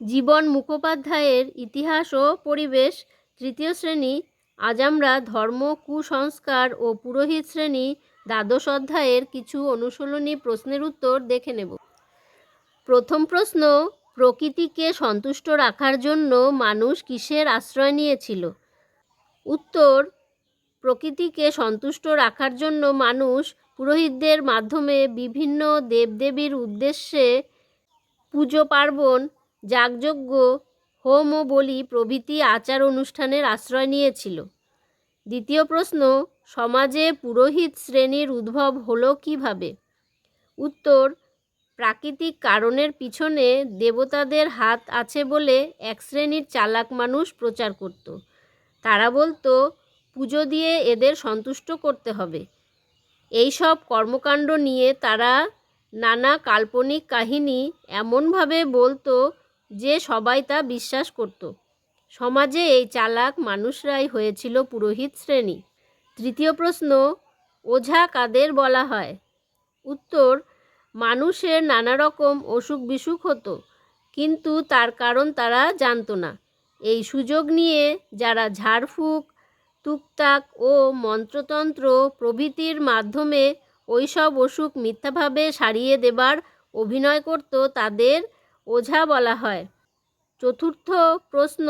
জীবন মুখোপাধ্যায়ের ইতিহাস ও পরিবেশ, তৃতীয় শ্রেণী। আজ আমরা ধর্ম, কুসংস্কার ও পুরোহিত শ্রেণী দ্বাদশ অধ্যায়ের কিছু অনুশীলনী প্রশ্নের উত্তর দেখে নেব। প্রথম প্রশ্ন, প্রকৃতিকে সন্তুষ্ট রাখার জন্য মানুষ কিসের আশ্রয় নিয়েছিল? উত্তর, প্রকৃতিকে সন্তুষ্ট রাখার জন্য মানুষ পুরোহিতদের মাধ্যমে বিভিন্ন দেবদেবীর উদ্দেশ্যে পুজো পার্বণ, যাগযজ্ঞ, হোম ও বলি প্রভৃতি আচার অনুষ্ঠানের আশ্রয় নিয়েছিল। দ্বিতীয় প্রশ্ন, সমাজে পুরোহিত শ্রেণীর উদ্ভব হলো কিভাবে? উত্তর, প্রাকৃতিক কারণের পিছনে দেবতাদের হাত আছে বলে এক শ্রেণীর চালাক মানুষ প্রচার করত। তারা বলতো পুজো দিয়ে এদের সন্তুষ্ট করতে হবে। এই সব কর্মকাণ্ড নিয়ে তারা নানা কাল্পনিক কাহিনী এমনভাবে বলতো যে সবাই তা বিশ্বাস করত। সমাজে এই চালাক মানুষরাই হয়েছিল পুরোহিত শ্রেণী। তৃতীয় প্রশ্ন, ওঝা কাদের বলা হয়? উত্তর, মানুষের নানা রকম অসুখ বিসুখ হতো, কিন্তু তার কারণ তারা জানতো না। এই সুযোগ নিয়ে যারা ঝাড়ফুঁক, তুকতাক ও মন্ত্রতন্ত্র প্রভৃতির মাধ্যমে ওই সব অসুখ মিথ্যাভাবে সারিয়ে দেবার অভিনয় করত তাদের ওঝা বলা হয়। চতুর্থ প্রশ্ন,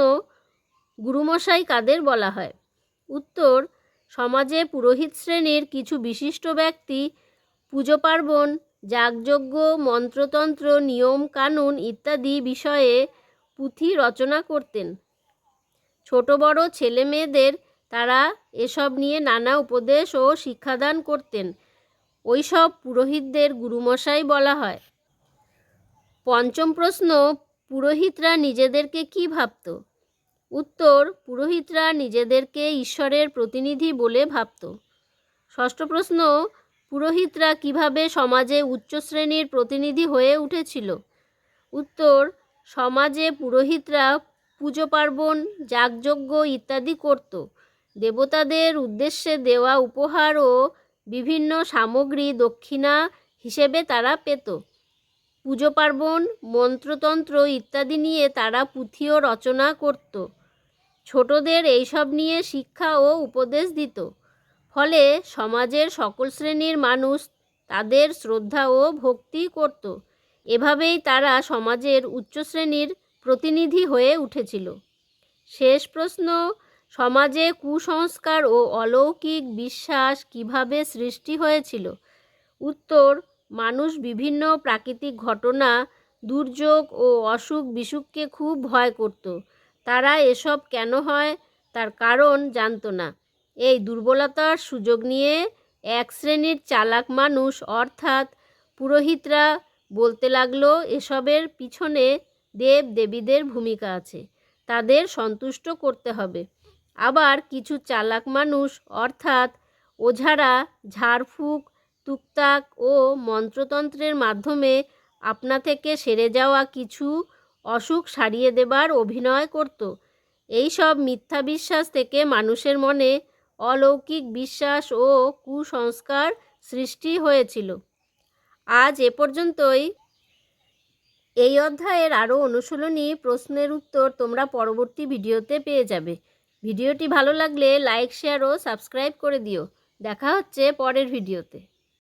গুরুমশাই কাদের বলা হয়? উত্তর, সমাজে পুরোহিত শ্রেণীর কিছু বিশিষ্ট ব্যক্তি পুজো পার্বণ, যাগযজ্ঞ, মন্ত্রতন্ত্র, নিয়ম কানুন ইত্যাদি বিষয়ে পুঁথি রচনা করতেন। ছোট বড় ছেলে মেয়েদের তারা এসব নিয়ে নানা উপদেশ ও শিক্ষাদান করতেন। ওই সব পুরোহিতদের গুরুমশাই বলা হয়। পঞ্চম প্রশ্ন, পুরোহিতরা নিজেদেরকে কি ভাবত? উত্তর, পুরোহিতরা নিজেদেরকে ঈশ্বরের প্রতিনিধি বলে ভাবত। ষষ্ঠ প্রশ্ন, পুরোহিতরা কিভাবে সমাজে উচ্চ শ্রেণীর প্রতিনিধি হয়ে উঠেছিল? উত্তর, সমাজে পুরোহিতরা পুজো পার্বণ, যাগযজ্ঞ ইত্যাদি করত। দেবতাদের উদ্দেশ্যে দেওয়া উপহার ও বিভিন্ন সামগ্রী দক্ষিণা হিসেবে তারা পেত। পুজো পার্বণ, মন্ত্রতন্ত্র ইত্যাদি নিয়ে তারা পুঁথিও রচনা করত। ছোটদের এইসব নিয়ে শিক্ষা ও উপদেশ দিত। ফলে সমাজের সকল শ্রেণীর মানুষ তাদের শ্রদ্ধা ও ভক্তি করত। এভাবেই তারা সমাজের উচ্চ শ্রেণীর প্রতিনিধি হয়ে উঠেছিল। শেষ প্রশ্ন, সমাজে কুসংস্কার ও অলৌকিক বিশ্বাস কিভাবে সৃষ্টি হয়েছিল? উত্তর, মানুষ বিভিন্ন প্রাকৃতিক ঘটনা, দুর্যোগ ও অসুখ বিসুখকে খুব ভয় করত। তারা এসব কেন হয় তার কারণ জানতো না। এই দুর্বলতার সুযোগ নিয়ে এক শ্রেণীর চালাক মানুষ অর্থাৎ পুরোহিতরা বলতে লাগলো এসবের পিছনে দেব দেবীদের ভূমিকা আছে, তাদের সন্তুষ্ট করতে হবে। আবার কিছু চালাক মানুষ অর্থাৎ ওঝারা ঝাড়ফুঁক, তুকতাক ও মন্ত্রতন্ত্রের মাধ্যমে আপনা থেকে সেরে যাওয়া কিছু অসুখ সারিয়ে দেবার অভিনয় করত। এই সব মিথ্যা বিশ্বাস থেকে মানুষের মনে অলৌকিক বিশ্বাস ও কুসংস্কার সৃষ্টি হয়েছিল। আজ এ পর্যন্তই। এই অধ্যায়ের আরও অনুশীলনী প্রশ্নের উত্তর তোমরা পরবর্তী ভিডিওতে পেয়ে যাবে। ভিডিওটি ভালো লাগলে লাইক, শেয়ার ও সাবস্ক্রাইব করে দিও। দেখা হচ্ছে পরের ভিডিওতে।